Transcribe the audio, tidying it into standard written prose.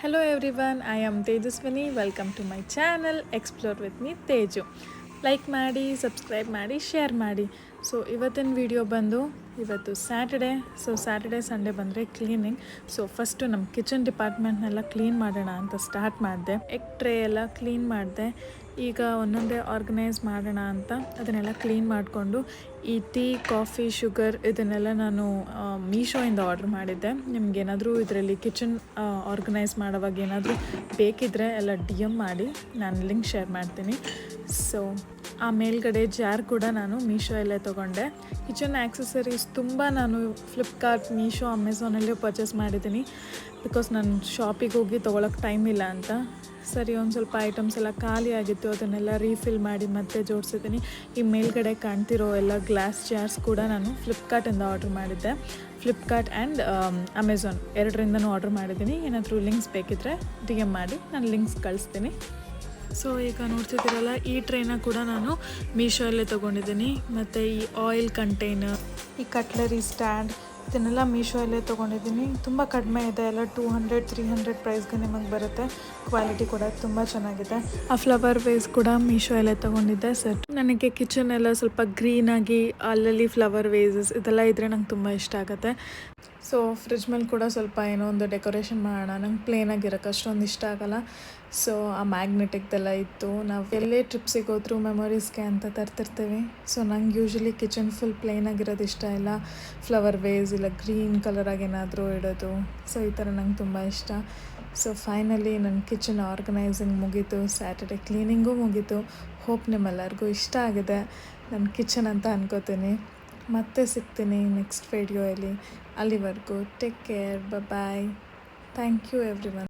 Hello everyone, I am Tejaswini. Welcome to my channel Explore with me Teju. Like ಮಾಡಿ, subscribe ಮಾಡಿ, share ಮಾಡಿ. So ಇವತ್ತಿನ video ಬಂದು ಇವತ್ತು ಸ್ಯಾಟರ್ಡೆ ಸಂಡೇ ಬಂದರೆ ಕ್ಲೀನಿಂಗ್. ಸೊ ಫಸ್ಟು ನಮ್ಮ ಕಿಚನ್ ಡಿಪಾರ್ಟ್ಮೆಂಟ್ನೆಲ್ಲ ಕ್ಲೀನ್ ಮಾಡೋಣ ಅಂತ ಸ್ಟಾರ್ಟ್ ಮಾಡಿದೆ. ಎಗ್ ಟ್ರೇ ಎಲ್ಲ ಕ್ಲೀನ್ ಮಾಡಿದೆ. ಈಗ ಒಂದೊಂದೇ ಆರ್ಗನೈಸ್ ಮಾಡೋಣ ಅಂತ ಅದನ್ನೆಲ್ಲ ಕ್ಲೀನ್ ಮಾಡಿಕೊಂಡು ಈ ಟೀ, ಕಾಫಿ, ಶುಗರ್ ಇದನ್ನೆಲ್ಲ ನಾನು ಮೀಶೋಯಿಂದ ಆರ್ಡ್ರ್ ಮಾಡಿದ್ದೆ. ನಿಮ್ಗೇನಾದರೂ ಇದರಲ್ಲಿ ಕಿಚನ್ ಆರ್ಗನೈಸ್ ಮಾಡೋವಾಗ ಏನಾದರೂ ಬೇಕಿದ್ದರೆ ಎಲ್ಲ DM ಮಾಡಿ, ನಾನು ಲಿಂಕ್ ಶೇರ್ ಮಾಡ್ತೀನಿ. ಸೊ ಆ ಮೇಲ್ಗಡೆ ಜಾರ್ ಕೂಡ ನಾನು ಮೀಶೋಯಲ್ಲೇ ತೊಗೊಂಡೆ. ಕಿಚನ್ ಆ್ಯಕ್ಸಸರೀಸ್ ತುಂಬ ನಾನು ಫ್ಲಿಪ್ಕಾರ್ಟ್, ಮೀಶೋ, ಅಮೆಝಾನಲ್ಲೇ ಪರ್ಚೇಸ್ ಮಾಡಿದ್ದೀನಿ. ಬಿಕಾಸ್ ನಾನು ಶಾಪಿಗೆ ಹೋಗಿ ತೊಗೊಳಕ್ಕೆ ಟೈಮ್ ಇಲ್ಲ ಅಂತ. ಸರಿ, ಒಂದು ಸ್ವಲ್ಪ ಐಟಮ್ಸ್ ಎಲ್ಲ ಖಾಲಿ ಆಗಿತ್ತು, ಅದನ್ನೆಲ್ಲ ರೀಫಿಲ್ ಮಾಡಿ ಮತ್ತೆ ಜೋಡಿಸಿದ್ದೀನಿ. ಈ ಮೇಲ್ಗಡೆ ಕಾಣ್ತಿರೋ ಎಲ್ಲ ಗ್ಲಾಸ್ ಜಾರ್ಸ್ ಕೂಡ ನಾನು ಫ್ಲಿಪ್ಕಾರ್ಟಿಂದ ಆರ್ಡ್ರ್ ಮಾಡಿದ್ದೆ. ಫ್ಲಿಪ್ಕಾರ್ಟ್ ಆ್ಯಂಡ್ ಅಮೆಝಾನ್ ಎರಡರಿಂದನೂ ಆರ್ಡ್ರ್ ಮಾಡಿದ್ದೀನಿ. ಏನಾದರೂ ಲಿಂಕ್ಸ್ ಬೇಕಿದ್ದರೆ DM ಮಾಡಿ, ನಾನು ಲಿಂಕ್ಸ್ ಕಳಿಸ್ತೀನಿ. ಸೊ ಈಗ ನೋಡ್ತಿದ್ದೀರಲ್ಲ, ಈ ಟ್ರೈನ ಕೂಡ ನಾನು ಮೀಶೋಯಲ್ಲೇ ತೊಗೊಂಡಿದ್ದೀನಿ. ಮತ್ತು ಈ ಆಯಿಲ್ ಕಂಟೈನರ್, ಈ ಕಟ್ಲರಿ ಸ್ಟ್ಯಾಂಡ್ ಇದನ್ನೆಲ್ಲ ಮೀಶೋಯಲ್ಲೇ ತೊಗೊಂಡಿದ್ದೀನಿ. ತುಂಬ ಕಡಿಮೆ ಇದೆ, ಎಲ್ಲ 200-300 ಪ್ರೈಸ್ಗೆ ನಿಮಗೆ ಬರುತ್ತೆ. ಕ್ವಾಲಿಟಿ ಕೂಡ ತುಂಬ ಚೆನ್ನಾಗಿದೆ. ಆ ಫ್ಲವರ್ ವೇಸ್ ಕೂಡ ಮೀಶೋಯಲ್ಲೇ ತೊಗೊಂಡಿದ್ದೆ ಸೆಟ್. ನನಗೆ ಕಿಚನ್ ಎಲ್ಲ ಸ್ವಲ್ಪ ಗ್ರೀನಾಗಿ ಅಲ್ಲಲ್ಲಿ ಫ್ಲವರ್ ವೇಸಸ್ ಇದೆಲ್ಲ ಇದ್ದರೆ ನಂಗೆ ತುಂಬ ಇಷ್ಟ ಆಗುತ್ತೆ. ಸೊ ಫ್ರಿಜ್ ಮೇಲೆ ಕೂಡ ಸ್ವಲ್ಪ ಏನೋ ಒಂದು ಡೆಕೋರೇಷನ್ ಮಾಡೋಣ, ನಂಗೆ ಪ್ಲೇನಾಗಿರೋಕ್ಕೆ ಅಷ್ಟೊಂದು ಇಷ್ಟ ಆಗೋಲ್ಲ. ಸೊ ಆ ಮ್ಯಾಗ್ನೆಟಿಕ್ದೆಲ್ಲ ಇತ್ತು. ನಾವು ಎಲ್ಲೇ ಟ್ರಿಪ್ಸಿಗೆ ಹೋದ್ರೂ ಮೆಮೊರೀಸ್ಗೆ ಅಂತ ತರ್ತಿರ್ತೀವಿ. ಸೊ ನಂಗೆ ಯೂಶ್ವಲಿ ಕಿಚನ್ ಫುಲ್ ಪ್ಲೇನಾಗಿರೋದು ಇಷ್ಟ ಇಲ್ಲ, ಫ್ಲವರ್ ವೇಸ್ ಇಲ್ಲ ಗ್ರೀನ್ ಕಲರಾಗಿ ಏನಾದರೂ ಇಡೋದು. ಸೊ ಈ ಥರ ನಂಗೆ ತುಂಬ ಇಷ್ಟ. ಸೊ ಫೈನಲಿ ನನ್ನ ಕಿಚನ್ ಆರ್ಗನೈಸಿಂಗ್ ಮುಗೀತು, ಸ್ಯಾಟರ್ಡೆ ಕ್ಲೀನಿಂಗೂ ಮುಗೀತು. ಹೋಪ್ ನಿಮ್ಮೆಲ್ಲರಿಗೂ ಇಷ್ಟ ಆಗಿದೆ ನನ್ನ ಕಿಚನ್ ಅಂತ ಅನ್ಕೋತೀನಿ. ಮತ್ತೆ ಸಿಗ್ತೀನಿ ನೆಕ್ಸ್ಟ್ ವಿಡಿಯೋಯಲ್ಲಿ. ಅಲ್ಲಿವರೆಗೂ take care, bye. Thank you every one.